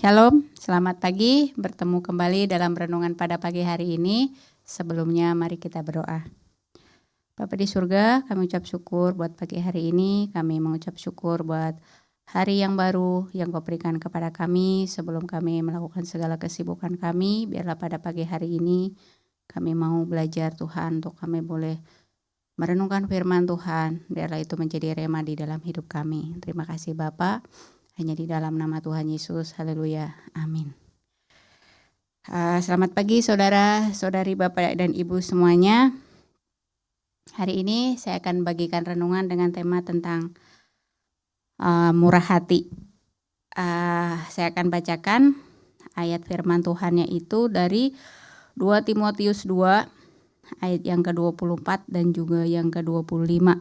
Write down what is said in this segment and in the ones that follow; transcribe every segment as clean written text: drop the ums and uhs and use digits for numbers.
Shalom, selamat pagi. Bertemu kembali dalam renungan pada pagi hari ini. Sebelumnya mari kita berdoa. Bapa di surga, kami ucap syukur buat pagi hari ini. Kami mengucap syukur buat hari yang baru yang Kau berikan kepada kami sebelum kami melakukan segala kesibukan kami. Biarlah pada pagi hari ini kami mau belajar Tuhan untuk kami boleh merenungkan firman Tuhan. Biarlah itu menjadi rema di dalam hidup kami. Terima kasih Bapa. Hanya di dalam nama Tuhan Yesus, haleluya, amin. Selamat pagi saudara, saudari, bapak dan ibu semuanya. Hari ini saya akan bagikan renungan dengan tema tentang murah hati. Saya akan bacakan ayat firman Tuhan yaitu dari 2 Timotius 2 ayat yang ke-24 dan juga yang ke-25.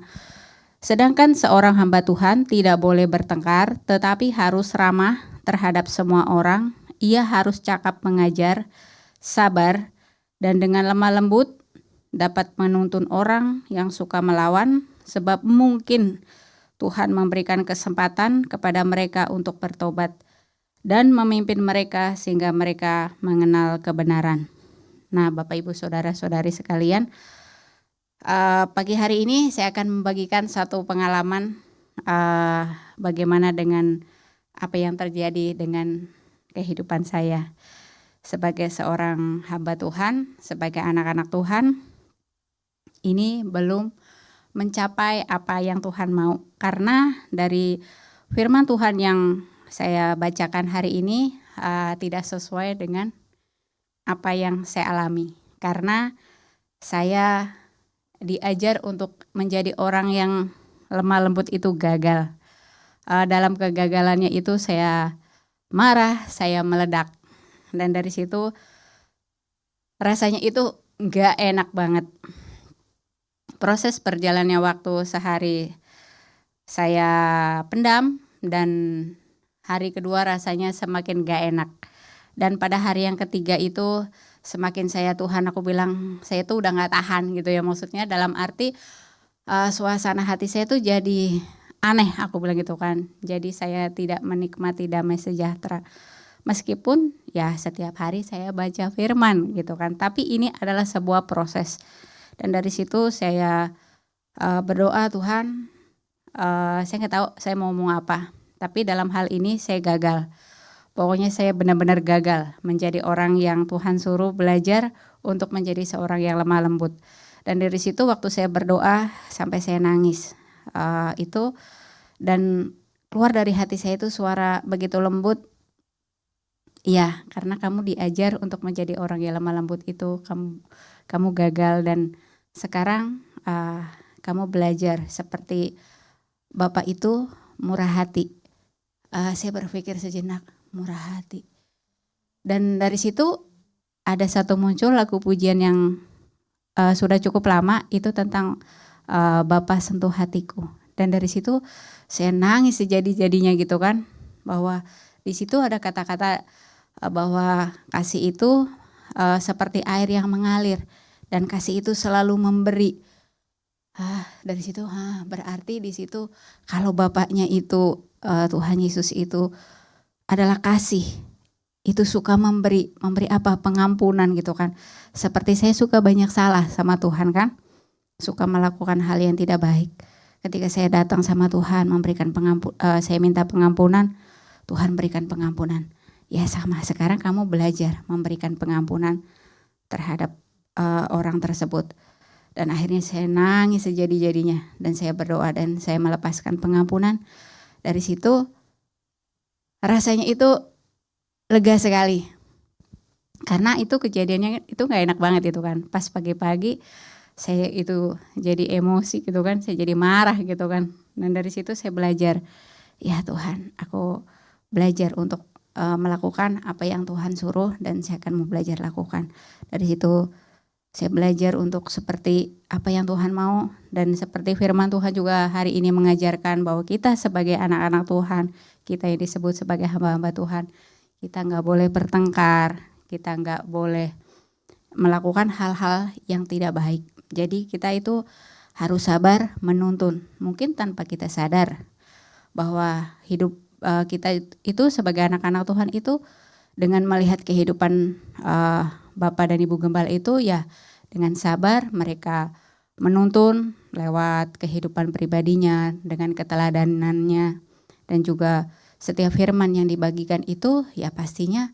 Sedangkan seorang hamba Tuhan tidak boleh bertengkar, tetapi harus ramah terhadap semua orang. Ia harus cakap mengajar, sabar, dan dengan lemah lembut dapat menuntun orang yang suka melawan, sebab mungkin Tuhan memberikan kesempatan kepada mereka untuk bertobat dan memimpin mereka sehingga mereka mengenal kebenaran. Nah, Bapak Ibu Saudara-saudari sekalian, pagi hari ini saya akan membagikan satu pengalaman bagaimana dengan apa yang terjadi dengan kehidupan saya sebagai seorang hamba Tuhan, sebagai anak-anak Tuhan. Ini belum mencapai apa yang Tuhan mau, karena dari firman Tuhan yang saya bacakan hari ini tidak sesuai dengan apa yang saya alami, karena saya diajar untuk menjadi orang yang lemah lembut itu gagal. Dalam kegagalannya itu saya marah, saya meledak. Dan dari situ rasanya itu gak enak banget. Proses berjalannya waktu sehari saya pendam dan hari kedua rasanya semakin gak enak. Dan pada hari yang ketiga itu semakin Tuhan aku bilang saya tuh udah gak tahan gitu ya, maksudnya dalam arti suasana hati saya tuh jadi aneh, aku bilang gitu kan. Jadi saya tidak menikmati damai sejahtera. Meskipun ya setiap hari saya baca firman gitu kan, tapi ini adalah sebuah proses. Dan dari situ saya berdoa, Tuhan saya nggak tahu saya mau ngomong apa, tapi dalam hal ini saya gagal. Pokoknya saya benar-benar gagal menjadi orang yang Tuhan suruh belajar untuk menjadi seorang yang lemah lembut. Dan dari situ waktu saya berdoa sampai saya nangis itu, dan keluar dari hati saya itu suara begitu lembut, ya karena kamu diajar untuk menjadi orang yang lemah lembut itu kamu gagal, dan sekarang kamu belajar seperti Bapak itu murah hati. Saya berpikir sejenak, murah hati. Dan dari situ ada satu muncul lagu pujian yang sudah cukup lama, itu tentang Bapa sentuh hatiku. Dan dari situ saya nangis sejadi-jadinya gitu kan, bahwa di situ ada kata-kata bahwa kasih itu seperti air yang mengalir dan kasih itu selalu memberi. Dari situ berarti di situ kalau Bapaknya itu Tuhan Yesus itu adalah kasih, itu suka memberi apa? Pengampunan gitu kan. Seperti saya suka banyak salah sama Tuhan kan, suka melakukan hal yang tidak baik. Ketika saya datang sama Tuhan memberikan saya minta pengampunan, Tuhan berikan pengampunan. Ya sama, sekarang kamu belajar memberikan pengampunan terhadap orang tersebut. Dan akhirnya saya nangis sejadi-jadinya dan saya berdoa dan saya melepaskan pengampunan. Dari situ rasanya itu lega sekali. Karena itu kejadiannya itu gak enak banget itu kan. Pas pagi-pagi saya itu jadi emosi gitu kan, saya jadi marah gitu kan. Dan dari situ saya belajar, ya Tuhan, aku belajar untuk melakukan apa yang Tuhan suruh dan saya akan mau belajar lakukan. Dari situ saya belajar untuk seperti apa yang Tuhan mau, dan seperti firman Tuhan juga hari ini mengajarkan bahwa kita sebagai anak-anak Tuhan, kita yang disebut sebagai hamba-hamba Tuhan, kita gak boleh bertengkar, kita gak boleh melakukan hal-hal yang tidak baik. Jadi kita itu harus sabar menuntun, mungkin tanpa kita sadar bahwa hidup kita itu sebagai anak-anak Tuhan itu dengan melihat kehidupan Bapak dan Ibu Gembala itu ya dengan sabar mereka menuntun lewat kehidupan pribadinya dengan keteladanannya, dan juga setiap firman yang dibagikan itu ya pastinya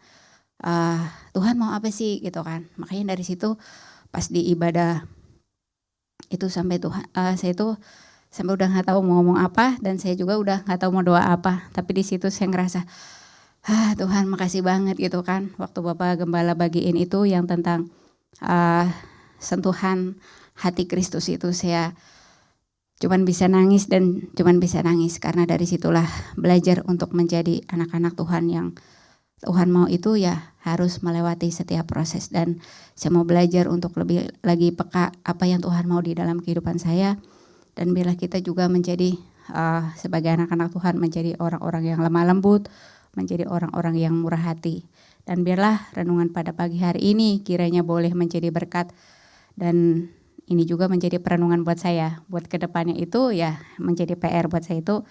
Tuhan mau apa sih gitu kan. Makanya dari situ pas di ibadah itu sampai Tuhan saya itu sampai udah nggak tahu mau ngomong apa, dan saya juga udah nggak tahu mau doa apa. Tapi di situ saya ngerasa Tuhan makasih banget gitu kan, waktu Bapak Gembala bagiin itu yang tentang sentuhan hati Kristus itu, saya cuman bisa nangis dan cuman bisa nangis karena dari situlah belajar untuk menjadi anak-anak Tuhan yang Tuhan mau itu ya harus melewati setiap proses, dan saya mau belajar untuk lebih lagi peka apa yang Tuhan mau di dalam kehidupan saya. Dan bila kita juga menjadi sebagai anak-anak Tuhan menjadi orang-orang yang lemah lembut, menjadi orang-orang yang murah hati. Dan biarlah renungan pada pagi hari ini kiranya boleh menjadi berkat, dan ini juga menjadi perenungan buat saya. Buat kedepannya itu ya menjadi PR buat saya itu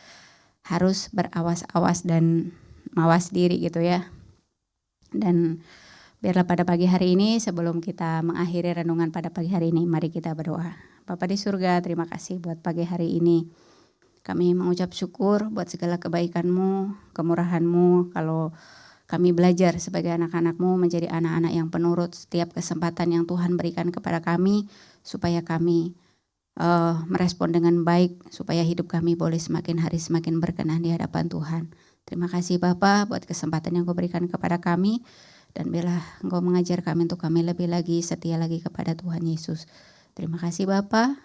harus berawas-awas dan mawas diri gitu ya. Dan biarlah pada pagi hari ini sebelum kita mengakhiri renungan pada pagi hari ini, mari kita berdoa. Bapa di surga, terima kasih buat pagi hari ini. Kami mengucap syukur buat segala kebaikan-Mu, kemurahan-Mu. Kalau kami belajar sebagai anak-anak-Mu menjadi anak-anak yang penurut setiap kesempatan yang Tuhan berikan kepada kami, supaya kami merespon dengan baik, supaya hidup kami boleh semakin hari semakin berkenan di hadapan Tuhan. Terima kasih Bapa buat kesempatan yang Kau berikan kepada kami, dan biarlah Engkau mengajar kami untuk kami lebih lagi setia lagi kepada Tuhan Yesus. Terima kasih Bapa,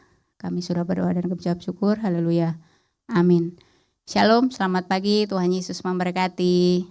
kami sudah berdoa dan mengucap syukur. Haleluya. Amin. Shalom, selamat pagi, Tuhan Yesus memberkati.